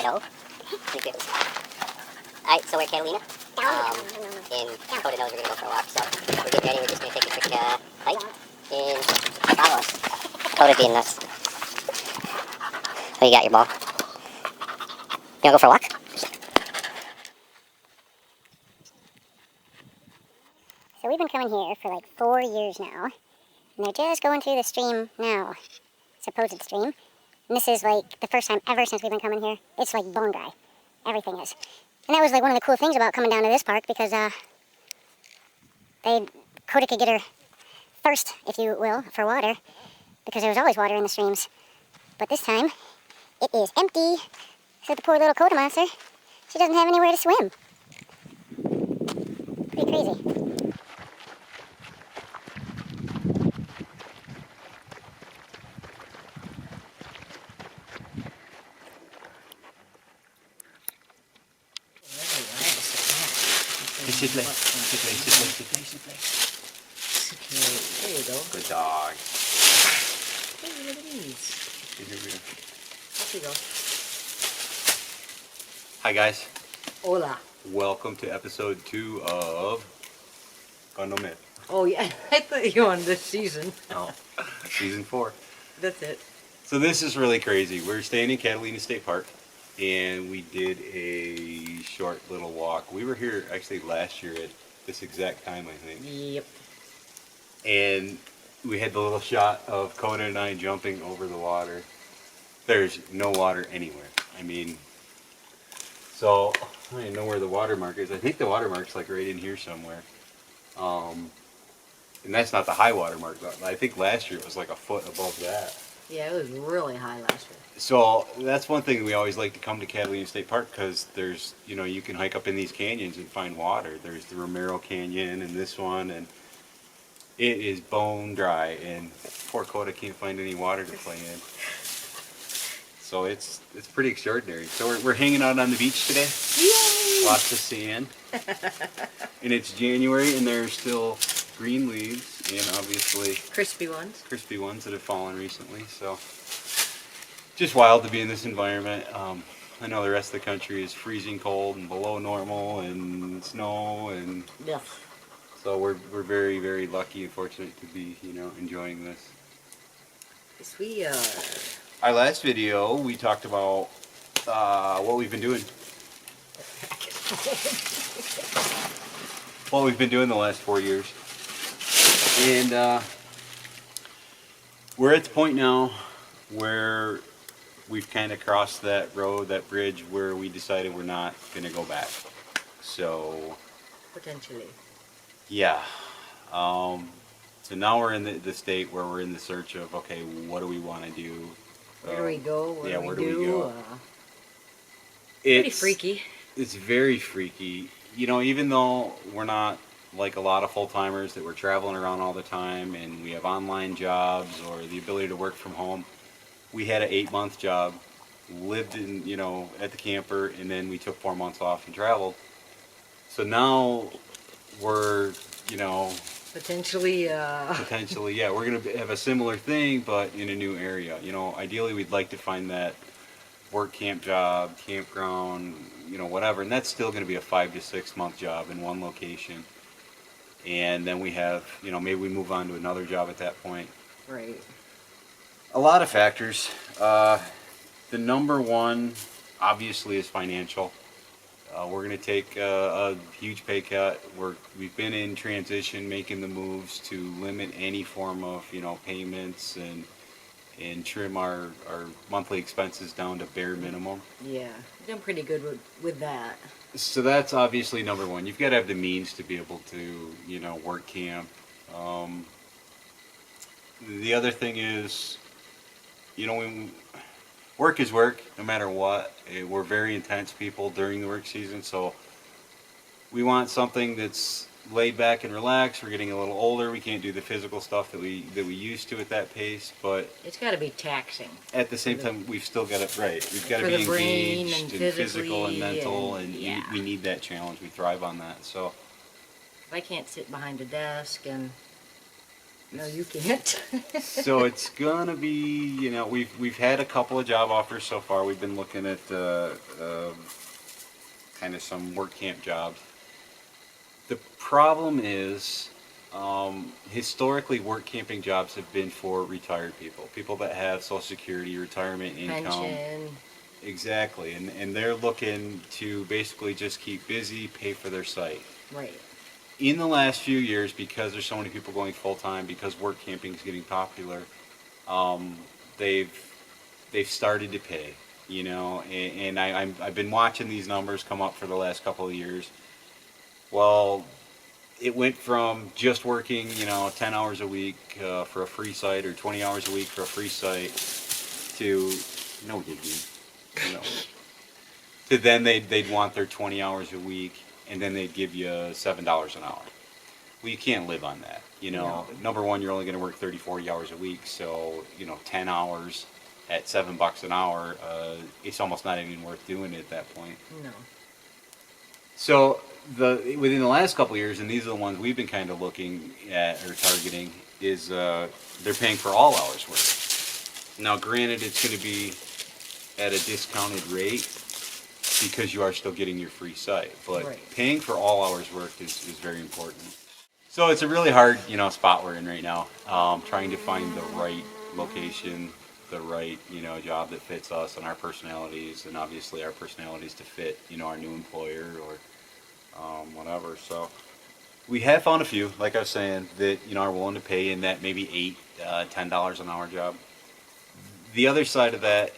Idaho. Alright, so we're at Catalina. And Dakota knows we're going to go for a walk, so we're getting ready. We're just going to take a quick hike and follow us. Dakota being nuts. Oh, you got your ball. You want to go for a walk? So we've been coming here for like 4 years now, and they're just going through the stream now, supposed stream. And this is like the first time ever since we've been coming here. It's like bone dry. Everything is. And that was like one of the cool things about coming down to this park, because Coda could get her thirst, if you will, for water, because there was always water in the streams. But this time, it is empty. So the poor little Coda monster, she doesn't have anywhere to swim. Pretty crazy. Sit play. There you go. Good dog. Hey, look at these. Off you go. Hi guys. Hola. Welcome to episode 2 of GoneNoMad. Oh yeah, I thought you were on this season. Oh, season 4. That's it. So this is really crazy. We're staying in Catalina State Park, and we did a short little walk. We were here actually last year at this exact time, I think. Yep. And we had the little shot of Coda and I jumping over the water. There's no water anywhere. I mean, so I don't know where the watermark is. I think the watermark's like right in here somewhere. And that's not the high water mark. I think last year it was like a foot above that. Yeah, it was really high last year. So that's one thing we always like to come to Catalina State Park, because there's, you know, you can hike up in these canyons and find water. There's the Romero Canyon and this one, and it is bone dry, and poor Coda can't find any water to play in. So it's pretty extraordinary. So we're hanging out on the beach today. Yay! Lots of sand. And it's January, and there's still green leaves, and obviously Crispy ones. crispy ones that have fallen recently. So just wild to be in this environment. I know the rest of the country is freezing cold and below normal and snow, and Yeah. so we're very, very lucky and fortunate to be, you know, enjoying this. Yes, we are. Our last video we talked about what we've been doing. What we've been doing the last 4 years. And we're at the point now where we've kind of crossed that road, that bridge, where we decided we're not going to go back. So, Potentially. yeah. So now we're in the state where we're in the search of, okay, what do we want to do? Where do we go? Where do we go? Pretty freaky. It's very freaky. You know, even though we're not like a lot of full-timers that we're traveling around all the time and we have online jobs or the ability to work from home, we had an 8-month job, lived in, you know, at the camper, and then we took 4 months off and traveled. So now we're, you know, potentially, yeah, we're going to have a similar thing, but in a new area. You know, ideally we'd like to find that work camp job, campground, you know, whatever, and that's still going to be a 5 to 6 month job in one location. And then we have, you know, maybe we move on to another job at that point. Right. A lot of factors. The number one, obviously, is financial. We're going to take a huge pay cut. We've been in transition, making the moves to limit any form of, you know, payments and trim our monthly expenses down to bare minimum. Yeah, done pretty good with that. So that's obviously number one. You've got to have the means to be able to, you know, work camp. The other thing is, you know, when work is work, no matter what. We're very intense people during the work season, so we want something that's laid back and relaxed. We're getting a little older. We can't do the physical stuff that we used to at that pace, but it's got to be taxing. At the same time, we've still got it right. We've got to be engaged in physical and mental, and yeah. we need that challenge. We thrive on that. So if I can't sit behind a desk and No, you can't. So it's gonna be, we've had a couple of job offers so far. We've been looking at kind of some work camp jobs. The problem is, historically, work camping jobs have been for retired people, people that have Social Security, retirement income. Pension. Exactly, and they're looking to basically just keep busy, pay for their site. Right. In the last few years, because there's so many people going full time, because work camping is getting popular, um, they've started to pay. I've been watching these numbers come up for the last couple of years. Well, it went from just working, 10 hours a week for a free site or 20 hours a week for a free site to no gigging, you know, to then they'd want their 20 hours a week and then they'd give you $7 an hour. Well, you can't live on that. No. Number one, you're only going to work 30, 40 hours a week. So, 10 hours at $7 an hour, it's almost not even worth doing it at that point. No. So within the last couple of years, and these are the ones we've been kind of looking at or targeting, is they're paying for all hours work. Now, granted, it's going to be at a discounted rate because you are still getting your free site, but Right. paying for all hours worked is very important. So it's a really hard, spot we're in right now, trying to find the right location, the right, job that fits us and our personalities, and obviously our personalities to fit, our new employer or whatever. So we have found a few, like I was saying, that, are willing to pay in that maybe $8, $10 an hour job. The other side of that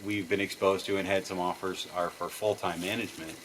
we've been exposed to and had some offers are for full-time management,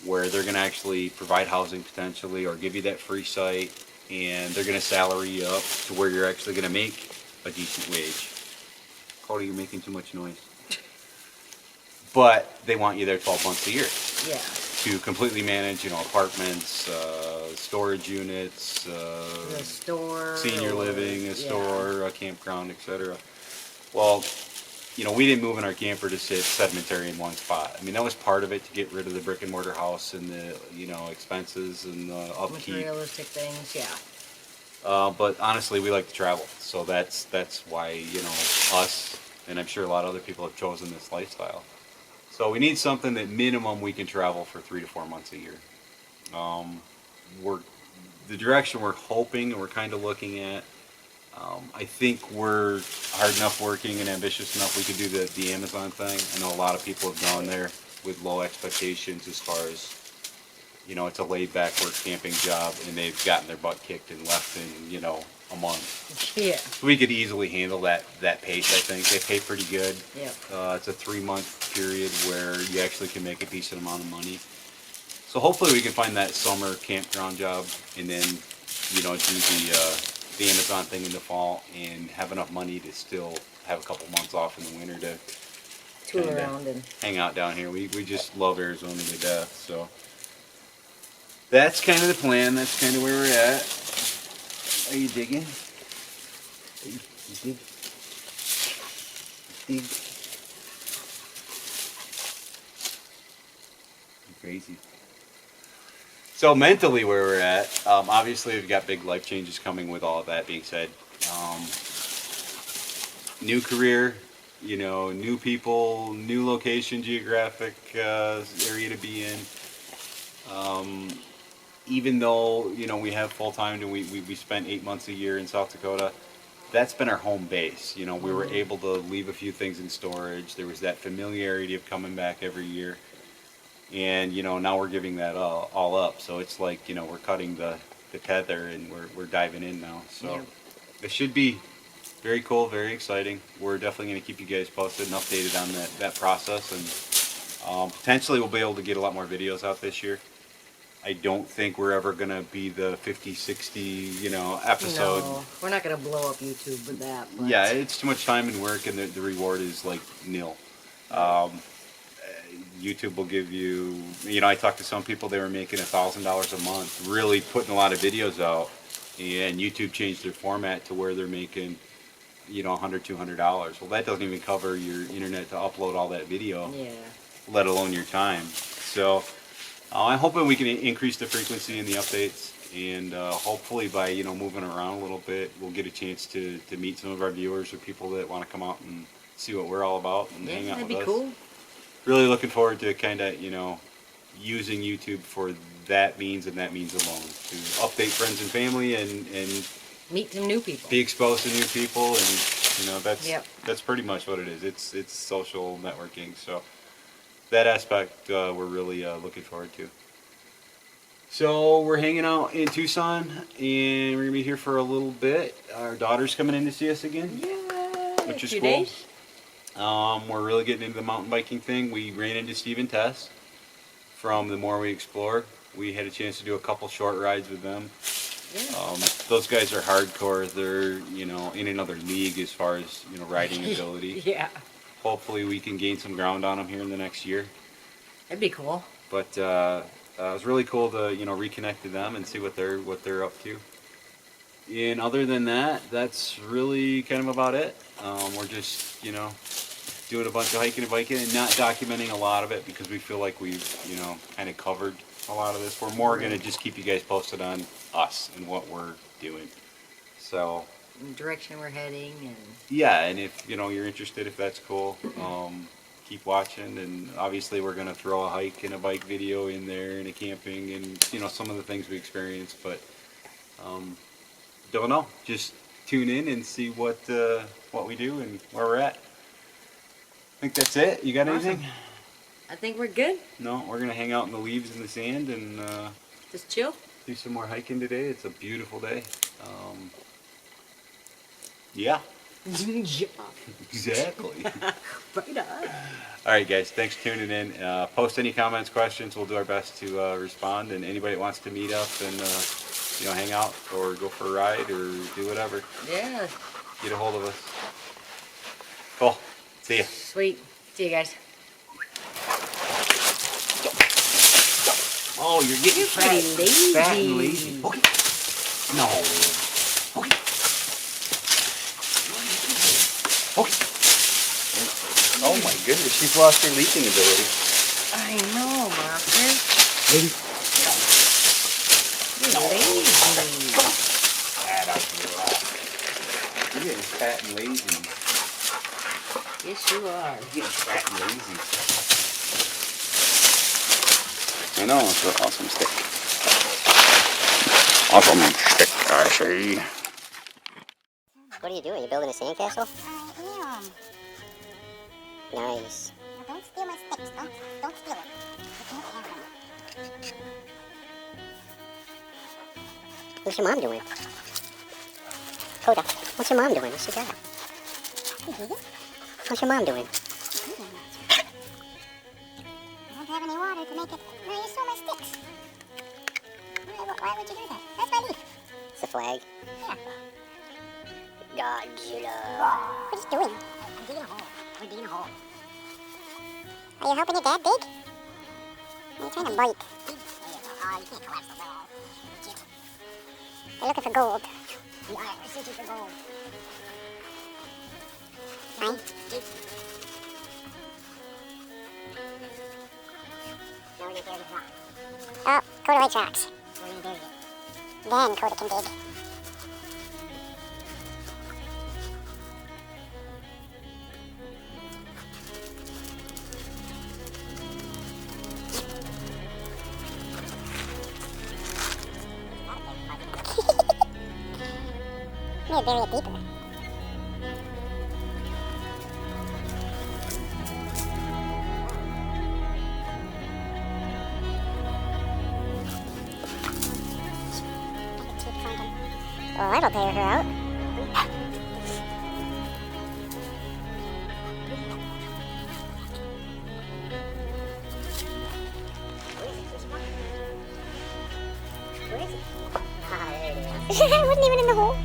where they're going to actually provide housing potentially or give you that free site, and they're going to salary you up to where you're actually going to make a decent wage. Cody, you're making too much noise. But they want you there 12 months a year Yeah. to completely manage, apartments, storage units, The store. senior or- living, a yeah. store, a campground, etc. Well, we didn't move in our camper to sit sedimentary in one spot. I mean, that was part of it to get rid of the brick and mortar house and the, expenses and the upkeep. Materialistic things, yeah. But honestly, we like to travel, so that's why us, and I'm sure a lot of other people have chosen this lifestyle. So we need something that minimum we can travel for 3 to 4 months a year. The direction we're hoping and we're kind of looking at. I think we're hard enough working and ambitious enough we could do the Amazon thing. I know a lot of people have gone there with low expectations as far as, it's a laid back work camping job and they've gotten their butt kicked and left in, a month. Yeah. So we could easily handle that pace, I think. They pay pretty good. Yeah. It's a 3-month period where you actually can make a decent amount of money. So hopefully we can find that summer campground job and then, do the Amazon thing in the fall and have enough money to still have a couple months off in the winter to Tool kinda around and hang out down here. We just love Arizona to death. So that's kind of the plan. That's kind of where we're at. Are you digging? You dig? Dig? You're crazy. So mentally where we're at, obviously we've got big life changes coming with all of that being said. New career, new people, new location, geographic area to be in. Even though, we have full-time and we spent 8 months a year in South Dakota, that's been our home base. We were able to leave a few things in storage. There was that familiarity of coming back every year. And, now we're giving that all up. So it's like, we're cutting the tether and we're diving in now. So Yeah. it should be very cool, very exciting. We're definitely going to keep you guys posted and updated on that process. And potentially we'll be able to get a lot more videos out this year. I don't think we're ever going to be the 50, 60, episode. No, we're not gonna blow up YouTube with that. But Yeah, it's too much time and work, and the reward is like nil. YouTube will give you, I talked to some people, they were making $1,000 a month, really putting a lot of videos out, and YouTube changed their format to where they're making, $100, $200. Well, that doesn't even cover your internet to upload all that video, Yeah. let alone your time. So I'm hoping we can increase the frequency and the updates and hopefully by moving around a little bit, we'll get a chance to meet some of our viewers or people that want to come out and see what we're all about and hang out that'd with be us. cool. Really looking forward to kind of using YouTube for that means and that means alone, to update friends and family and Meet some new people. be exposed to new people, and that's Yep. that's pretty much what it is. It's social networking. So that aspect we're really looking forward to. So we're hanging out in Tucson, and we're gonna be here for a little bit. Our daughter's coming in to see us again, Yeah. which is Few cool. days. We're really getting into the mountain biking thing. We ran into Steve and Tess from The More We Explore. We had a chance to do a couple short rides with them. Yeah. Those guys are hardcore. They're in another league as far as riding ability. Yeah. Hopefully we can gain some ground on them here in the next year. That'd be cool. But it was really cool to reconnect with them and see what they're up to. And other than that, that's really kind of about it. We're just doing a bunch of hiking and biking and not documenting a lot of it because we feel like we've kind of covered a lot of this. We're more going to just keep you guys posted on us and what we're doing. So The direction we're heading, and yeah, and if you're interested, if that's cool, keep watching. And obviously we're going to throw a hike and a bike video in there and a camping and some of the things we experienced, but don't know, just tune in and see what we do and where we're at. I think that's it. You got Awesome. anything? I think we're good. No, we're going to hang out in the leaves and the sand and Just chill. do some more hiking today. It's a beautiful day. Yeah, Yeah. exactly. Right on. All right, guys, thanks for tuning in. Post any comments, questions. We'll do our best to respond. And anybody that wants to meet up and hang out or go for a ride or do whatever, Yeah. get a hold of us. Cool. See ya. Sweet. See you guys. Oh, you're getting You're pretty lazy. fat and lazy. Okay. No. Okay. Okay. Oh my goodness, she's lost her leaping ability. I know, Marcus. Lady. You're lazy. Fat out here. You're getting fat and lazy. Yes, you are. You're getting fat and lazy. I know, it's an awesome stick. Awesome stick, I say. What are you doing? You building a sandcastle? I am. Nice. Now don't steal my sticks. Don't steal it. You can't have them. What's your mom doing? Coda, what's your mom doing? What's she got? You dig it? What's your mom doing? I don't have any water to make it. No, you stole my sticks. Why would you do that? That's my leaf. It's the flag. Yeah. Godzilla. What are you doing? I'm digging a hole. We're digging a hole. Are you helping your dad dig? Are you trying to bite? There you go. Oh, you can't collapse the wall. Shit. They're looking for gold. We are. We're searching for gold. Fine. Dig. Now we're gonna bury this rock. Oh, Coda likes rocks. We're gonna bury it. Then Coda can dig. Maybe bury it deeper. Well, that'll pay her out. Where is it? Ah, there it is. It wasn't even in the hole.